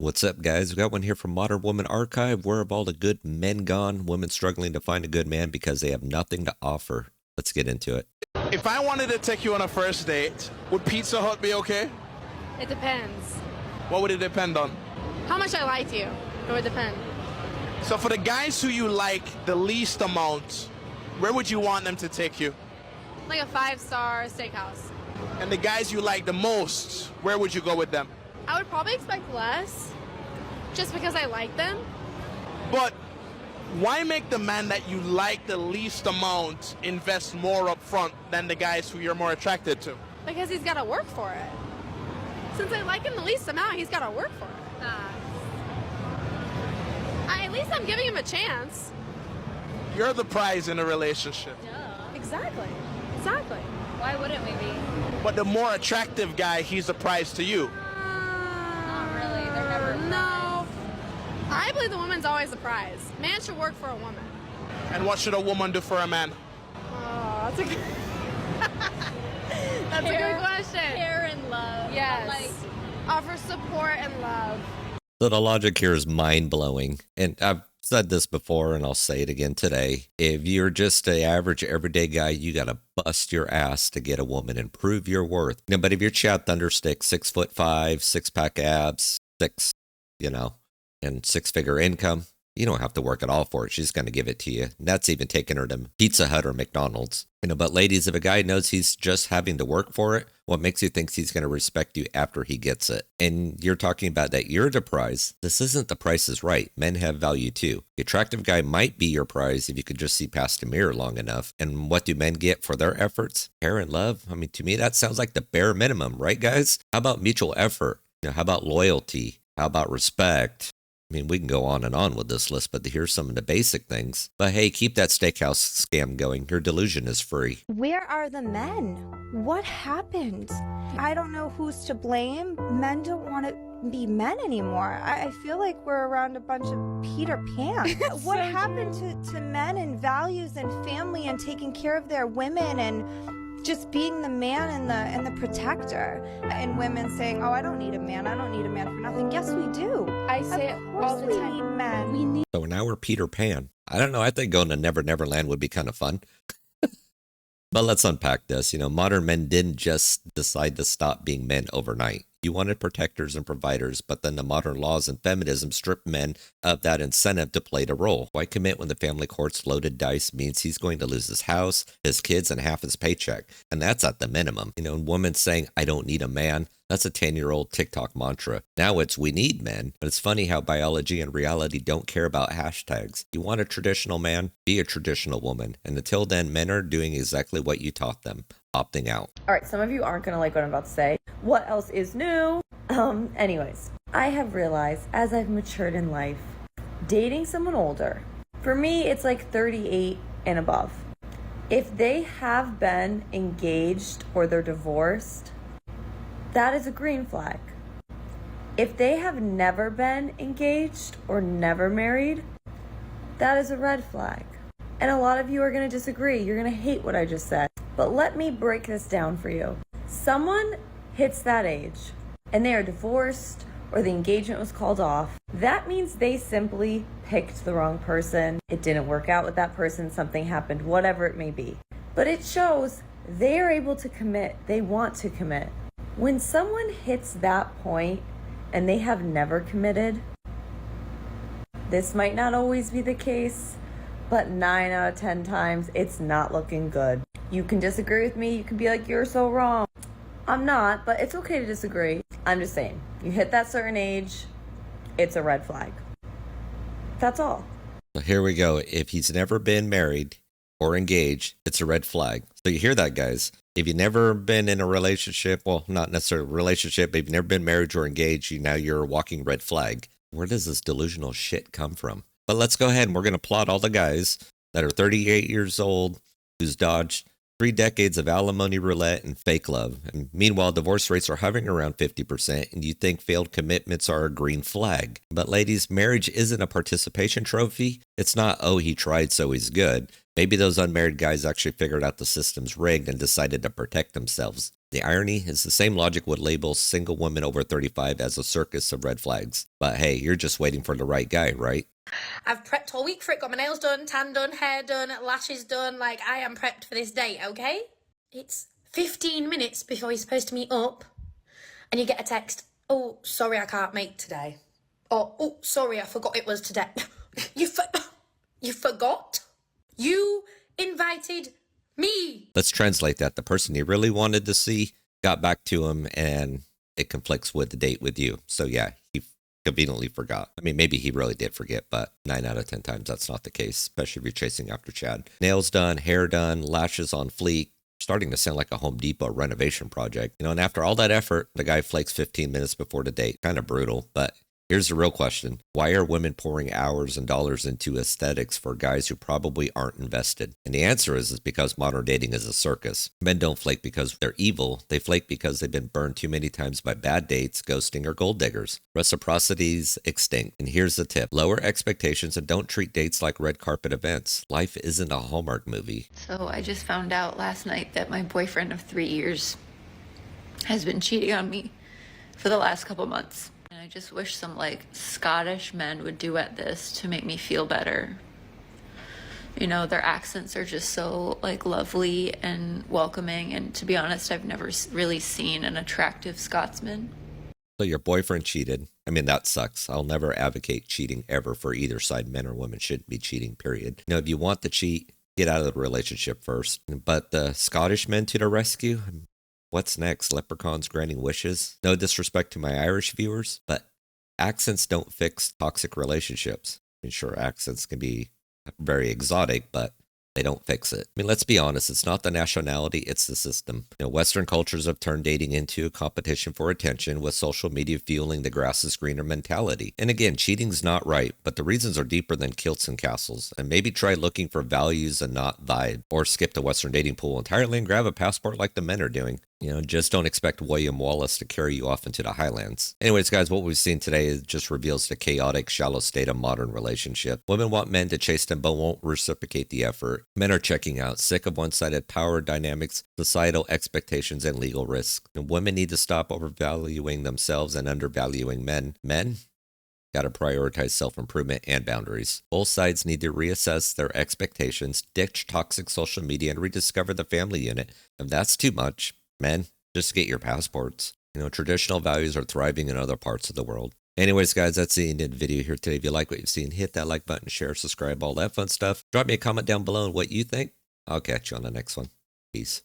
What's up, guys? We got one here from Modern Woman Archive. Where have all the good men gone? Women struggling to find a good man because they have nothing to offer. Let's get into it. If I wanted to take you on a first date, would Pizza Hut be okay? It depends. What would it depend on? How much I like you. It would depend. So for the guys who you like the least amount, where would you want them to take you? Like a 5-star steakhouse. And the guys you like the most, where would you go with them? I would probably expect less, just because I like them. But why make the man that you like the least amount invest more up front than the guys who you're more attracted to? Because he's got to work for it. Since I like him the least amount, he's got to work for it. At least I'm giving him a chance. You're the prize in a relationship. Yeah. Exactly. Exactly. Why wouldn't we be? But the more attractive guy, he's a prize to you. Not really. They're never. No. I believe the woman's always the prize. Man should work for a woman. And what should a woman do for a man? Oh, that's a good... That's a good question. Care and love. Yes. Offer support and love. So the logic here is mind-blowing. And I've said this before, and I'll say it again today. If you're just an average, everyday guy, you got to bust your ass to get a woman and prove your worth. But if you're Chad Thunderstick, 6'5", 6-pack abs, and 6-figure income, you don't have to work at all for it. She's going to give it to you. And that's even taking her to Pizza Hut or McDonald's. But ladies, if a guy knows he's just having to work for it, what makes you think he's going to respect you after he gets it? And you're talking about that you're the prize. This isn't The Price is Right. Men have value too. The attractive guy might be your prize if you could just see past the mirror long enough. And what do men get for their efforts? Care and love? I mean, to me, that sounds like the bare minimum, right, guys? How about mutual effort? How about loyalty? How about respect? I mean, we can go on and on with this list, but here's some of the basic things. But hey, keep that steakhouse scam going. Your delusion is free. Where are the men? What happened? I don't know who's to blame. Men don't want to be men anymore. I feel like we're around a bunch of Peter Pan. What happened to men and values and family and taking care of their women and just being the man and the protector, and women saying, "Oh, I don't need a man. I don't need a man for nothing." Yes, we do. I say it all the time. We need men. We need. So now we're Peter Pan. I don't know. I think going to Never Never Land would be kind of fun. But let's unpack this. Modern men didn't just decide to stop being men overnight. You wanted protectors and providers, but then the modern laws and feminism stripped men of that incentive to play the role. Why commit when the family court's loaded dice means he's going to lose his house, his kids, and half his paycheck? And that's at the minimum. Women saying, "I don't need a man." That's a 10-year-old TikTok mantra. Now it's "we need men." But it's funny how biology and reality don't care about hashtags. You want a traditional man? Be a traditional woman. And until then, men are doing exactly what you taught them, opting out. All right, some of you aren't going to like what I'm about to say. What else is new? Anyways, I have realized as I've matured in life, dating someone older, for me, it's like 38 and above. If they have been engaged or they're divorced, that is a green flag. If they have never been engaged or never married, that is a red flag. And a lot of you are going to disagree. You're going to hate what I just said. But let me break this down for you. Someone hits that age and they are divorced or the engagement was called off. That means they simply picked the wrong person. It didn't work out with that person. Something happened, whatever it may be. But it shows they are able to commit. They want to commit. When someone hits that point and they have never committed, this might not always be the case, but 9 out of 10 times, it's not looking good. You can disagree with me. You can be like, "You're so wrong." I'm not, but it's okay to disagree. I'm just saying, you hit that certain age, it's a red flag. That's all. So here we go. If he's never been married or engaged, it's a red flag. So you hear that, guys. If you've never been in a relationship, well, not necessarily a relationship, but if you've never been married or engaged, now you're a walking red flag. Where does this delusional shit come from? But let's go ahead and we're going to plot all the guys that are 38 years old who's dodged 3 decades of alimony roulette and fake love. And meanwhile, divorce rates are hovering around 50%, and you think failed commitments are a green flag. But ladies, marriage isn't a participation trophy. It's not, "Oh, he tried, so he's good." Maybe those unmarried guys actually figured out the system's rigged and decided to protect themselves. The irony is the same logic would label single women over 35 as a circus of red flags. But hey, you're just waiting for the right guy, right? I've prepped all week for it, got my nails done, tan done, hair done, lashes done. Like, I am prepped for this date, okay? It's 15 minutes before you're supposed to meet up, and you get a text, oh, sorry, I can't make today. Or, oh, sorry, I forgot it was today. You forgot? You invited me. Let's translate that. The person he really wanted to see got back to him, and it conflicts with the date with you. So yeah, he conveniently forgot. I mean, maybe he really did forget, but 9 out of 10 times that's not the case, especially if you're chasing after Chad. Nails done, hair done, lashes on fleek. Starting to sound like a Home Depot renovation project. And after all that effort, the guy flakes 15 minutes before the date. Kind of brutal, but here's the real question. Why are women pouring hours and dollars into aesthetics for guys who probably aren't invested? And the answer is because modern dating is a circus. Men don't flake because they're evil. They flake because they've been burned too many times by bad dates, ghosting, or gold diggers. Reciprocity's extinct. And here's the tip. Lower expectations and don't treat dates like red carpet events. Life isn't a Hallmark movie. So I just found out last night that my boyfriend of 3 years has been cheating on me for the last couple months. And I just wish some like Scottish men would duet this to make me feel better. Their accents are just so like lovely and welcoming. And to be honest, I've never really seen an attractive Scotsman. So your boyfriend cheated. I mean, that sucks. I'll never advocate cheating ever for either side. Men or women shouldn't be cheating, period. If you want to cheat, get out of the relationship first. But the Scottish men to the rescue? What's next? Leprechauns granting wishes? No disrespect to my Irish viewers, but accents don't fix toxic relationships. I mean, sure, accents can be very exotic, but they don't fix it. I mean, let's be honest. It's not the nationality, it's the system. Western cultures have turned dating into a competition for attention, with social media fueling the grass is greener mentality. And again, cheating's not right, but the reasons are deeper than kilts and castles. And maybe try looking for values and not vibe, or skip the Western dating pool entirely and grab a passport like the men are doing. Just don't expect William Wallace to carry you off into the Highlands. Anyways, guys, what we've seen today just reveals the chaotic, shallow state of modern relationship. Women want men to chase them but won't reciprocate the effort. Men are checking out, sick of one-sided power dynamics, societal expectations, and legal risks. And women need to stop overvaluing themselves and undervaluing men. Men got to prioritize self-improvement and boundaries. Both sides need to reassess their expectations, ditch toxic social media, and rediscover the family unit. If that's too much, men, just get your passports. Traditional values are thriving in other parts of the world. Anyways, guys, that's the end of the video here today. If you like what you've seen, hit that like button, share, subscribe, all that fun stuff. Drop me a comment down below on what you think. I'll catch you on the next one. Peace.